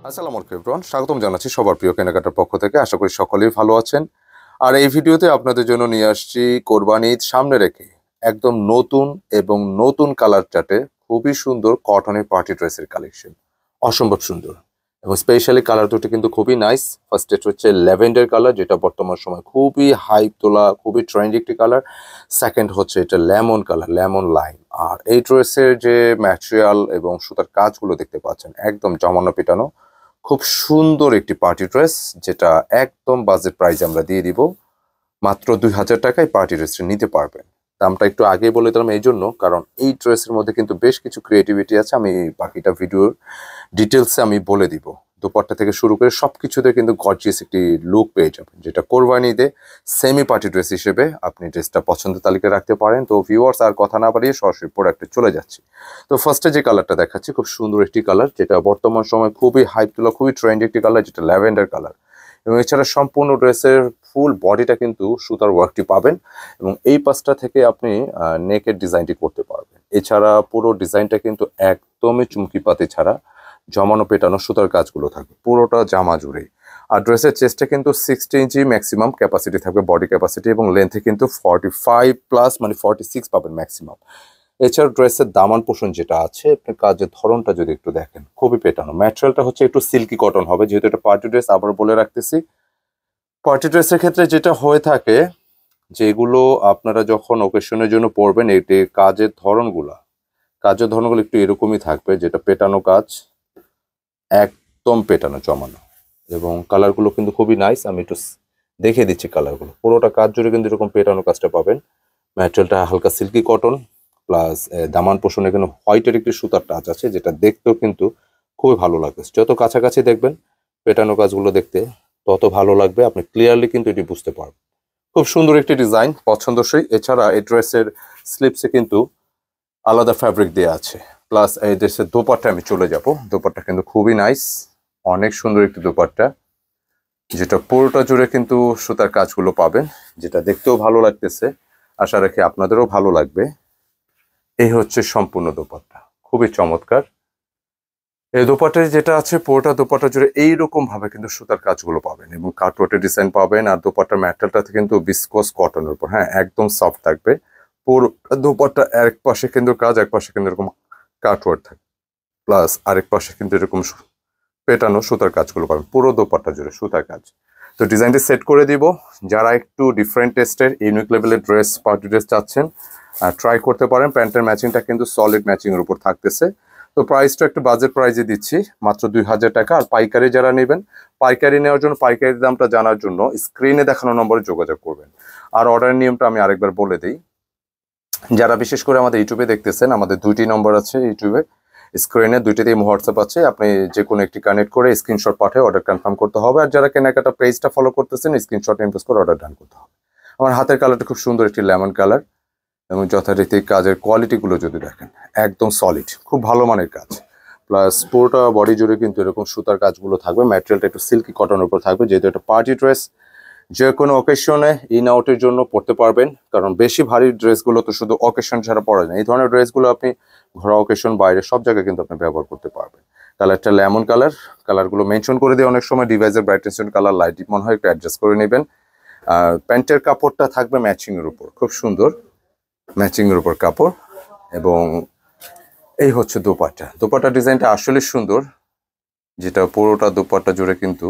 আসসালামু আলাইকুম এভরিওয়ান, স্বাগতম জানাচ্ছি সবার প্রিয় কেনাকাটার পক্ষ থেকে। আশা করি সকলেই ভালো আছেন। আর এই ভিডিওতে আপনাদের জন্য নিয়ে আসছি কোরবানি ঈদ সামনে রেখে একদম নতুন এবং নতুন কালার চার্টে খুবই সুন্দর কটনের পার্টি ড্রেসের কালেকশন। অসম্ভব সুন্দর এবং স্পেশালি কালার দুটো কিন্তু খুবই নাইস। ফার্স্ট এটা হচ্ছে ল্যাভেন্ডার কালার, যেটা বর্তমান সময় খুবই হাইপ তোলা, খুবই ট্রেন্ডি একটি কালার। সেকেন্ড হচ্ছে এটা লেমন কালার, লেমন লাইম। আর এই ড্রেসের যে ম্যাটেরিয়াল এবং সুতার কাজগুলো দেখতে পাচ্ছেন একদম জমানো পেটানো, খুব সুন্দর একটি পার্টি ড্রেস, যেটা একদম বাজেট প্রাইসে আমরা দিয়ে দিব। মাত্র 2000 টাকায় পার্টি ড্রেসটা নিতে পারবেন। দামটা একটু আগে বলে দিলাম এই জন্য, কারণ এই ড্রেসের মধ্যে কিন্তু বেশ কিছু ক্রিয়েটিভিটি আছে। আমি বাকিটা ভিডিওর ডিটেলসে আমি বলে দিব। দুপাট্টা থেকে শুরু করে সবকিছুতে কিন্তু গর্জিয়াস একটি লুক পেয়ে যাবেন, যেটা কোরবানিতে সেমি পার্টি ড্রেস হিসেবে আপনি ড্রেসটা পছন্দের তালিকায় রাখতে পারেন। তো ভিউয়ার্স, আর কথা না বাড়িয়ে সরাসরি প্রোডাক্টে চলে যাচ্ছি। তো ফার্স্টে যে কালারটা দেখাচ্ছি খুব সুন্দর একটি কালার, যেটা বর্তমান সময় খুবই হাইপ তোলা, খুবই ট্রেন্ডি একটি কালার, যেটা ল্যাভেন্ডার কালার। এবং এছাড়া সম্পূর্ণ ড্রেসের ফুল বডিটা কিন্তু সুতার ওয়ার্কটি পাবেন এবং এই পাশটা থেকে আপনি নেকের ডিজাইনটি করতে পারবেন। এছাড়া পুরো ডিজাইনটা কিন্তু একদমই চুমকি পাতি ছাড়া জমানো পেটানো সুতার কাজগুলো থাকবে পুরোটা জামা জুড়ে। আর ড্রেসের চেস্টে কিন্তু 60 ইঞ্চি ম্যাক্সিমাম ক্যাপাসিটি থাকবে, বডি ক্যাপাসিটি, এবং লেন্থে কিন্তু 45 প্লাস মানে 46 পাবেন ম্যাক্সিমাম। এছাড়া ড্রেসের দামান পোষণ যেটা আছে, আপনি কাজের ধরনটা যদি একটু দেখেন খুবই পেটানো। ম্যাটেরিয়ালটা হচ্ছে একটু সিল্কি কটন হবে, যেহেতু এটা পার্টি ড্রেস। আবার বলে রাখতেছি, পার্টি ড্রেসের ক্ষেত্রে যেটা হয়ে থাকে, যেগুলো আপনারা যখন ওকেশনের জন্য পরবেন, এটি কাজের ধরনগুলো একটু এরকমই থাকবে, যেটা পেটানো কাজ, একদম পেটানো জমানো। এবং কালারগুলো কিন্তু খুবই নাইস। আমি একটু দেখিয়ে দিচ্ছি কালারগুলো। পুরোটা কাজ জুড়ে কিন্তু এরকম পেটানো কাজটা পাবেন। ম্যাটেরিয়ালটা হালকা সিল্কি কটন, প্লাস দামান পোষণে কিন্তু হোয়াইটের একটি সুতার টাচ আছে, যেটা দেখতেও কিন্তু খুবই ভালো লাগবে। যত কাছাকাছি দেখবেন পেটানো কাজগুলো দেখতে তত ভালো লাগবে, আপনি ক্লিয়ারলি কিন্তু এটি বুঝতে পারবেন। খুব সুন্দর একটি ডিজাইন, পছন্দসই। এছাড়া এই ড্রেসের স্লিপসে কিন্তু আলাদা ফ্যাব্রিক দেওয়া আছে। প্লাস এই ড্রেসের দোপাট্টা আমি চলে যাব। দোপাট্টা কিন্তু খুবই নাইস, অনেক সুন্দর একটি দোপাট্টা, যেটা পুরোটা জুড়ে কিন্তু সুতার কাজগুলো পাবেন, যেটা দেখতেও ভালো লাগতেছে। আশা রাখি আপনাদেরও ভালো লাগবে। এই হচ্ছে সম্পূর্ণ দোপাট্টা, খুবই চমৎকার। এই দোপাট্টায় যেটা আছে, পুরোটা দোপাট্টা জুড়ে এইরকম ভাবে কিন্তু সুতার কাজগুলো পাবেন এবং কাটওয়ার্কের ডিজাইন পাবেন। আর দোপাট্টার ম্যাটেরিয়ালটা কিন্তু বিসকস কটনের উপর, হ্যাঁ, একদম সফট থাকবে। পুরো দোপাট্টা এক পাশে কিন্তু কাজ, এক পাশে কিন্তু এরকম কাটওয়ার্ক থাকবে, প্লাস আরেক পাশে কিন্তু এরকম পেটানো সুতার কাজগুলো পাবেন পুরো দোপাট্টা জুড়ে সুতার কাজ। তো ডিজাইনটি সেট করে দিব। যারা একটু ডিফারেন্ট টেস্টের ইউনিক লেভেলের ড্রেস, পার্টি ড্রেস চাচ্ছেন, ট্রাই করতে পারেন। প্যান্টের ম্যাচিংটা কিন্তু সলিড ম্যাচিং এর উপর থাকতেছে। তো প্রাইসটা একটু বাজেট প্রাইসে দিচ্ছি, মাত্র 2000 টাকা। আর পাইকারি যারা নেবেন, পাইকারি নেওয়ার জন্য, পাইকারি দামটা জানার জন্য স্ক্রিনে দেখানো নম্বরে যোগাযোগ করবেন। আর অর্ডারের নিয়মটা আমি আরেকবার বলে দিই। যারা বিশেষ করে আমাদের ইউটিউবে দেখতেছেন, আমাদের 2টি নম্বর আছে ইউটিউবে, স্ক্রিনে 2টিতেই হোয়াটসঅ্যাপ আছে। আপনি যে কোনো একটি কানেক্ট করে স্ক্রিনশট পাঠিয়ে অর্ডার কনফার্ম করতে হবে। আর যারা কেনাকাটা পেজটা ফলো করতেছেন, স্ক্রিনশট ইমপ্রেস করে অর্ডার ডান করতে হবে। আমার হাতের কালারটা খুব সুন্দর একটি লেমন কালার এবং যথারীতি কাজের কোয়ালিটিগুলো যদি দেখেন একদম সলিড, খুব ভালো মানের কাজ। প্লাস পুরোটা বডি জুড়ে কিন্তু এরকম সুতার কাজগুলো থাকবে। ম্যাটেরিয়ালটা একটু সিল্কি কটনের উপর থাকবে, যেহেতু এটা পার্টি ড্রেস। যে কোনো অকেশনে ইন আউটের জন্য পরতে পারবেন, কারণ বেশি ভারী ড্রেসগুলো তো শুধু অকেশন ছাড়া পরা যায় না। এই ধরনের ড্রেসগুলো আপনি ঘরোয়া অকেশন, বাইরে সব জায়গায় কিন্তু আপনি ব্যবহার করতে পারবেন। কালারটা লেমন কালার। কালারগুলো মেনশন করে দিয়ে অনেক সময় ডিভাইসের ব্রাইটনেস কালার লাইট মনে হয়, একটু অ্যাডজাস্ট করে নেবেন। আর প্যান্টের কাপড়টা থাকবে ম্যাচিং এর উপর, খুব সুন্দর ম্যাচিং এর উপর কাপড়। এবং এই হচ্ছে দোপাট্টা। দোপাট্টা ডিজাইনটা আসলে সুন্দর, যেটা পুরোটা দোপাট্টা জুড়ে কিন্তু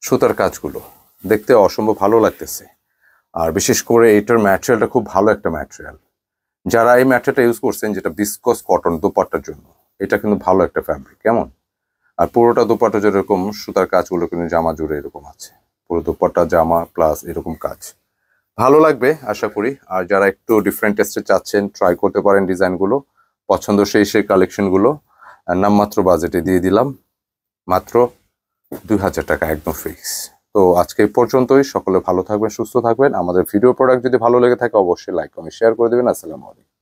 সুতার কাজগুলো দেখতে অসম্ভব ভালো লাগতেছে। আর বিশেষ করে এটার ম্যাটেরিয়ালটা খুব ভালো একটা ম্যাটেরিয়াল। যারা এই ম্যাটেরিয়ালটা ইউজ করছেন, যেটা বিসকস কটন দোপাট্টার জন্য, এটা কিন্তু ভালো একটা ফ্যাব্রিক, কেমন। আর পুরোটা দোপাট্টা যেরকম সুতার কাজগুলো কিন্তু জামা জুড়ে এরকম আছে, পুরো দোপাট্টা জামা প্লাস এরকম কাজ, ভালো লাগবে আশা করি। আর যারা একটু ডিফারেন্ট টেস্টে চাচ্ছেন, ট্রাই করতে পারেন ডিজাইনগুলো, পছন্দ সেই কালেকশনগুলো। নামমাত্র বাজেটে দিয়ে দিলাম, মাত্র 2000 টাকা, একদম ফিক্স। তো আজকে এই পর্যন্তই। সকলে ভালো থাকবেন, সুস্থ থাকবেন। আমাদের ভিডিও প্রোডাক্ট যদি ভালো লেগে থাকে অবশ্যই লাইক কমেন্ট শেয়ার করে দেবেন। আসসালামু আলাইকুম।